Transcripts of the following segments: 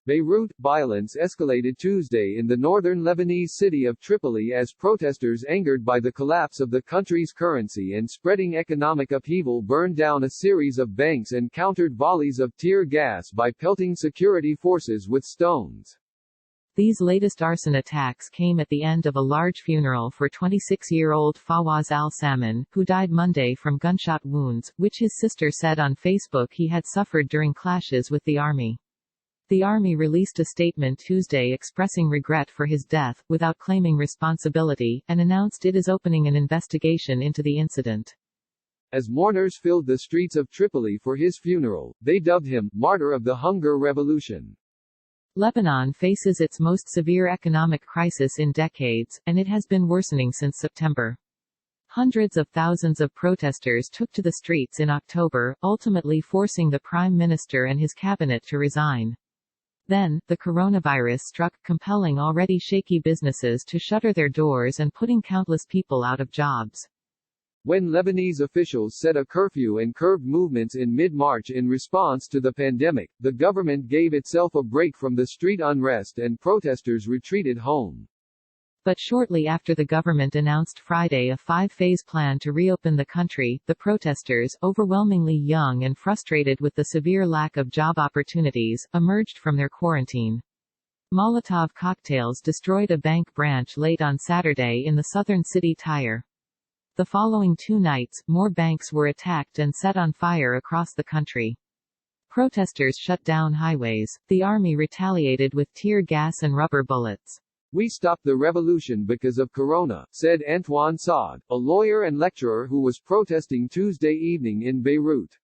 Beirut, violence escalated Tuesday in the northern Lebanese city of Tripoli as protesters angered by the collapse of the country's currency and spreading economic upheaval burned down a series of banks and countered volleys of tear gas by pelting security forces with stones. These latest arson attacks came at the end of a large funeral for 26-year-old Fawaz al-Saman, who died Monday from gunshot wounds, which his sister said on Facebook he had suffered during clashes with the army. The army released a statement Tuesday expressing regret for his death, without claiming responsibility, and announced it is opening an investigation into the incident. As mourners filled the streets of Tripoli for his funeral, they dubbed him "Martyr of the Hunger Revolution." Lebanon faces its most severe economic crisis in decades, and it has been worsening since September. Hundreds of thousands of protesters took to the streets in October, ultimately forcing the prime minister and his cabinet to resign. Then, the coronavirus struck, compelling already shaky businesses to shutter their doors and putting countless people out of jobs. When Lebanese officials set a curfew and curbed movements in mid-March in response to the pandemic, the government gave itself a break from the street unrest and protesters retreated home. But shortly after the government announced Friday a 5-phase plan to reopen the country, the protesters, overwhelmingly young and frustrated with the severe lack of job opportunities, emerged from their quarantine. Molotov cocktails destroyed a bank branch late on Saturday in the southern city Tyre. The following 2 nights, more banks were attacked and set on fire across the country. Protesters shut down highways. The army retaliated with tear gas and rubber bullets. "We stopped the revolution because of Corona," said Antoine Saad, a lawyer and lecturer who was protesting Tuesday evening in Beirut.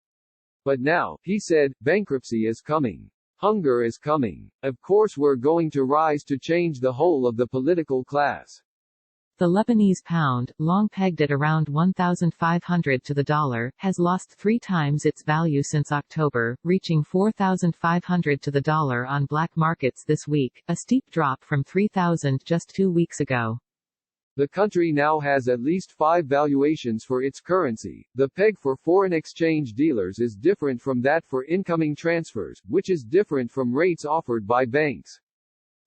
"But now," he said, "bankruptcy is coming. Hunger is coming. Of course we're going to rise to change the whole of the political class." The Lebanese pound, long pegged at around 1,500 to the dollar, has lost 3 times its value since October, reaching 4,500 to the dollar on black markets this week, a steep drop from 3,000 just 2 weeks ago. The country now has at least 5 valuations for its currency. The peg for foreign exchange dealers is different from that for incoming transfers, which is different from rates offered by banks.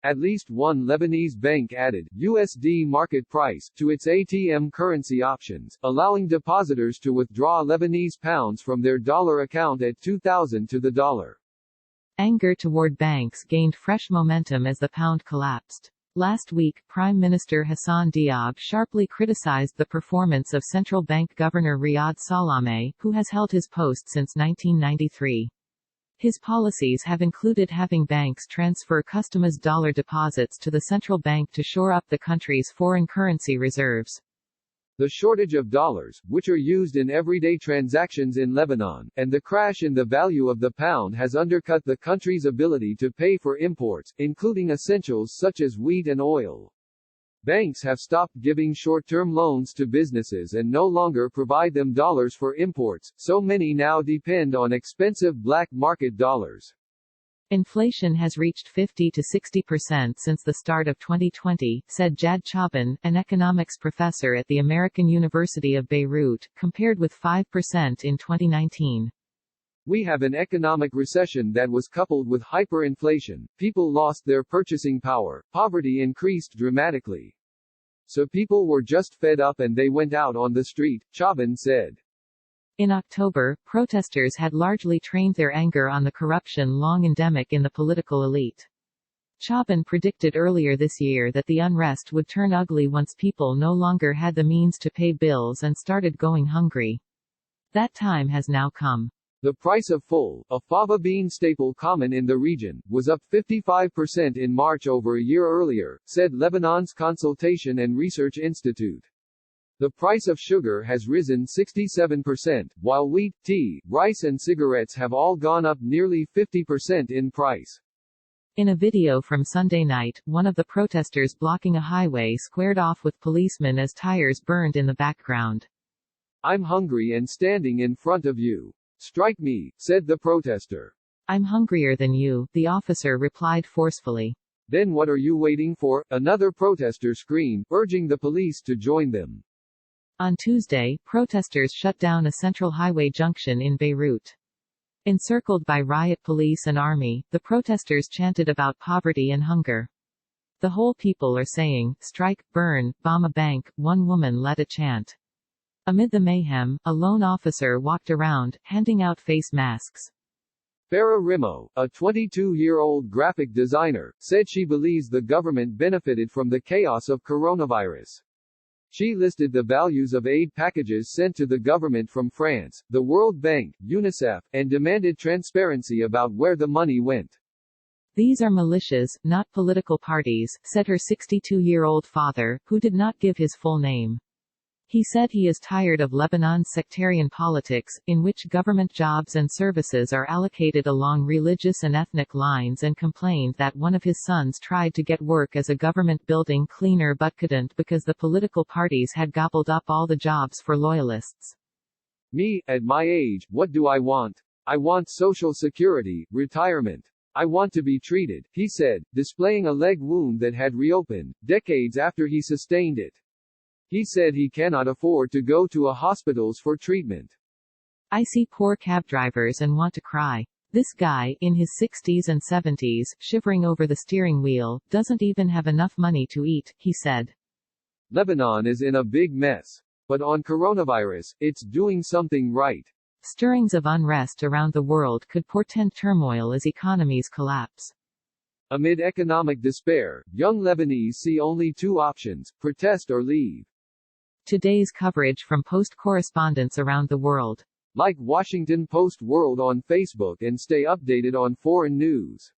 At least one Lebanese bank added USD market price to its ATM currency options, allowing depositors to withdraw Lebanese pounds from their dollar account at 2,000 to the dollar. Anger toward banks gained fresh momentum as the pound collapsed. Last week, Prime Minister Hassan Diab sharply criticized the performance of central bank governor Riyad Salameh, who has held his post since 1993. His policies have included having banks transfer customized dollar deposits to the central bank to shore up the country's foreign currency reserves. The shortage of dollars, which are used in everyday transactions in Lebanon, and the crash in the value of the pound has undercut the country's ability to pay for imports, including essentials such as wheat and oil. Banks have stopped giving short-term loans to businesses and no longer provide them dollars for imports, so many now depend on expensive black market dollars. Inflation has reached 50 to 60% since the start of 2020, said Jad Chaban, an economics professor at the American University of Beirut, compared with 5% in 2019. "We have an economic recession that was coupled with hyperinflation, people lost their purchasing power, poverty increased dramatically. So people were just fed up and they went out on the street," Chaban said. In October, protesters had largely trained their anger on the corruption long endemic in the political elite. Chaban predicted earlier this year that the unrest would turn ugly once people no longer had the means to pay bills and started going hungry. That time has now come. The price of full, a fava bean staple common in the region, was up 55% in March over a year earlier, said Lebanon's Consultation and Research Institute. The price of sugar has risen 67%, while wheat, tea, rice and cigarettes have all gone up nearly 50% in price. In a video from Sunday night, one of the protesters blocking a highway squared off with policemen as tires burned in the background. "I'm hungry and standing in front of you. Strike me," said the protester. "I'm hungrier than you," the officer replied forcefully. "Then what are you waiting for?" another protester screamed, urging the police to join them. On Tuesday, protesters shut down a central highway junction in Beirut. Encircled by riot police and army, the protesters chanted about poverty and hunger. The whole people are saying, strike, burn, bomb a bank, one woman led a chant. Amid the mayhem, a lone officer walked around, handing out face masks. Farah Rimo, a 22-year-old graphic designer, said she believes the government benefited from the chaos of coronavirus. She listed the values of aid packages sent to the government from France, the World Bank, UNICEF, and demanded transparency about where the money went. These are militias, not political parties, said her 62-year-old father, who did not give his full name. He said he is tired of Lebanon's sectarian politics, in which government jobs and services are allocated along religious and ethnic lines, and complained that one of his sons tried to get work as a government building cleaner but couldn't because the political parties had gobbled up all the jobs for loyalists. Me, at my age, what do I want? I want social security, retirement. I want to be treated, he said, displaying a leg wound that had reopened, decades after he sustained it. He said he cannot afford to go to a hospitals for treatment. I see poor cab drivers and want to cry. This guy, in his 60s and 70s, shivering over the steering wheel, doesn't even have enough money to eat, he said. Lebanon is in a big mess. But on coronavirus, it's doing something right. Stirrings of unrest around the world could portend turmoil as economies collapse. Amid economic despair, young Lebanese see only two options, protest or leave. Today's coverage from Post correspondents around the world. Like Washington Post World on Facebook and stay updated on foreign news.